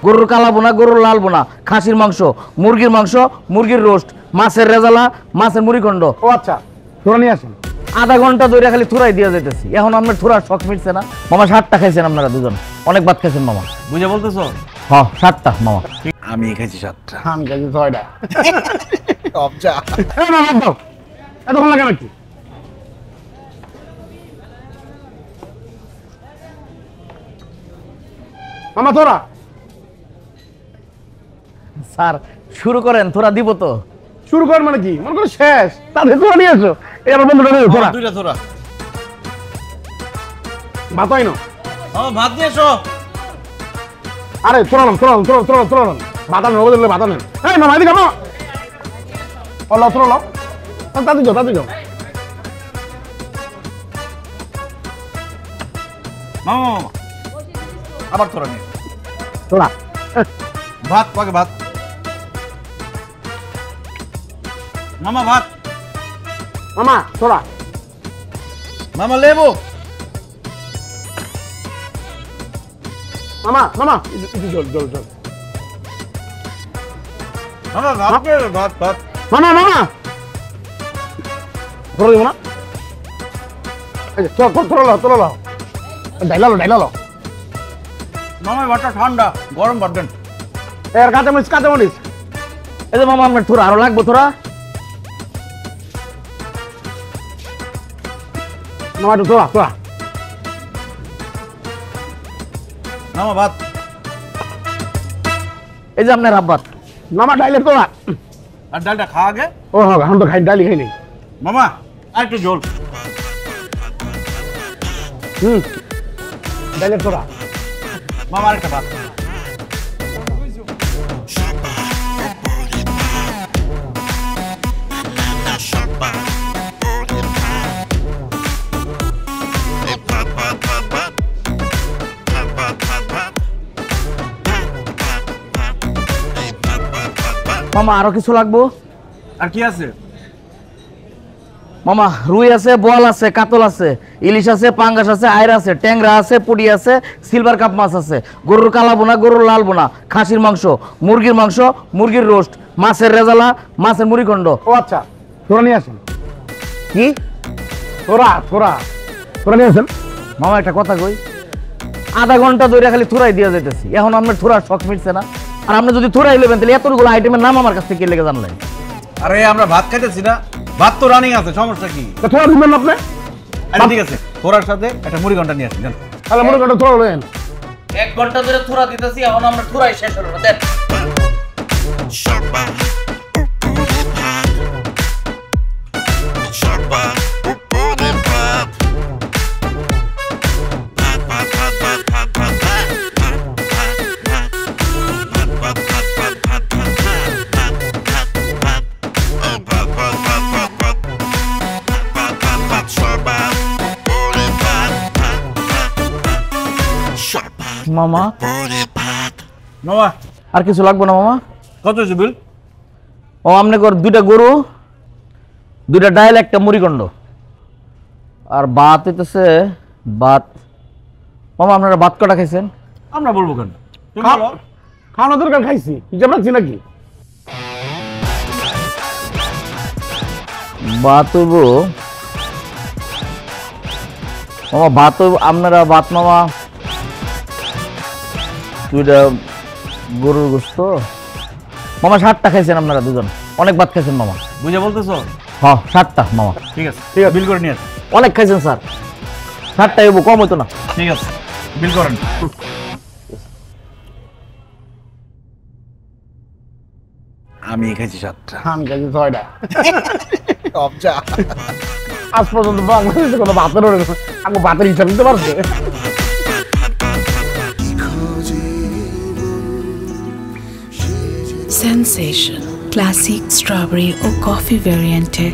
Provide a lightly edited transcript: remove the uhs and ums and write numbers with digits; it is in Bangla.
গরুর কালা বোনা, গরুর লাল বোনা, খাসির মাংস, মুরগির রোস্ট, মাছের রেজালা, মাছের মুড়িখণ্ড। ও আচ্ছা, তোরা নিয়ে আসেন। আধা ঘন্টা ধরে খালি থুরাই দিয়ে যেতেছি, এখন আপনার থুরার শখ মিটছে না। মামা 7টা খাইছেন আপনারা দুজন, অনেক ভাত খাইছেন মামা। বুঝে বলতেছো? হ্যাঁ 7টা মামা। আমি খাইছি 7টা। আমি খাইছি 6টা। অবজা এতক্ষণ লাগে নাকি? মামা তোরা স্যার শুরু করেন, থোড়া দিব তো। শুরু কর মানে কি? মনে করো শেষ, তাদের তোরা নিয়ে আসো। এবার বন্ধুটা নিয়ে তোরা দুইটা তোরা ভাত হয় না। ভাত নিয়ে এসো। আরে তোরা ভাত আনেন, ওদের ভাত আনেন। এই মামা এদিকে মামা, ওলা তোরা লাও, তাতে যাও। মামা আবার তোরা নিয়ে তোরা ভাত পাকে ভাত। মামা ভাত। মামা তোরা মামা লেবু। মামা জল মামা ভাত। মামা তোরা দিব না? তোরা লাও ডাইলা মামা ভাতটা ঠান্ডা, গরম ভাত দেন। এর কাঁচামরিচ। এই যে মামা আপনার থোড়া আরো লাগবো থোড়া। মামা একটু তোরা মামা ভাত। এই যে আপনার আব্বাত। মামা ডাইলের তোরা। আর ডালটা খা আগে। ও হ্যাঁ, এখন তো ডালি খাইনি। মামা আর একটু ঝোল। ডাইলের তোরা। মামা আরেকটা ভাত। মামা আরো কিছু লাগবো? আর কি আছে? মামা রুই আছে, বোয়াল আছে, কাতল আছে, ইলিশ আছে, পাঙ্গাস আছে, আয়রা আছে, ট্যাংরা আছে, পুডি আছে, সিলভার কাপ মাছ আছে, গরুর কালা বোনা, গরুর লাল বোনা, খাসির মাংস, মুরগির রোস্ট, মাছের রেজালা, মাছের মুড়িখণ্ড। ও আচ্ছা, তোরা নিয়ে আসেন। কি তোরা নিয়ে আসেন। মামা একটা কথা কই, আধা ঘন্টা ধরে খালি থুরাই দিয়ে যেতেছি, এখন আপনার থুরার শখ মিটছে না। আর আপনি যদি থুরাই নেবেন তাহলে এতগুলো আইটেমের নাম আমার কাছ থেকে লেগে জানলেন। আরে আমরা ভাত খাইতেছি না, ভাত তো রানিং আছে, সমস্যা কি? তোরা দিবেন না আপনি? আরে ঠিক আছে, তোরার সাথে একটা মুড়ি ঘন্টা নিয়ে আসি জান। তাহলে মনে করেন তোরা নেন। 1 ঘন্টা ধরে থুরা দিতেছি, এখন আমরা থুরাই শেষ হলো না। দেন মামা মামা আর কিছু লাগবে না মামা? কত হয়েছে বিল? ও আপনি কর 2টা গরু, 2টা ডাইল, একটা মুড়িখণ্ড আর ভাত হইতেছে ভাত। মামা আপনারা ভাত কটা খাইছেন? আমরা বলবো কেন, তুমি বলো। খাওয়ানো দরকার, খাইছি হিসাব রাখছি নাকি? ভাত হইব মামা, ভাত হইব আপনারা ভাত মামা 2টা গরুর গোস্ত। মামা 7টা খাইছেন আপনারা দুজন, অনেক ভাত খাইছেন মামা। বুঝে বলতেছো? হ্যাঁ 7টা মামা। ঠিক আছে বিল করে নিয়ে আসো। অনেক খাইছেন স্যার, 7টা হইব, কম হইতো না। ঠিক আছে বিল করেন। আমি খাইছি 7টা। আমি খাইছি 6টা। অবজা আজ পর্যন্ত বাংলাদেশে কোনো ভাতের হিসাব দিতে পারছে? Sensation, classic strawberry or coffee variante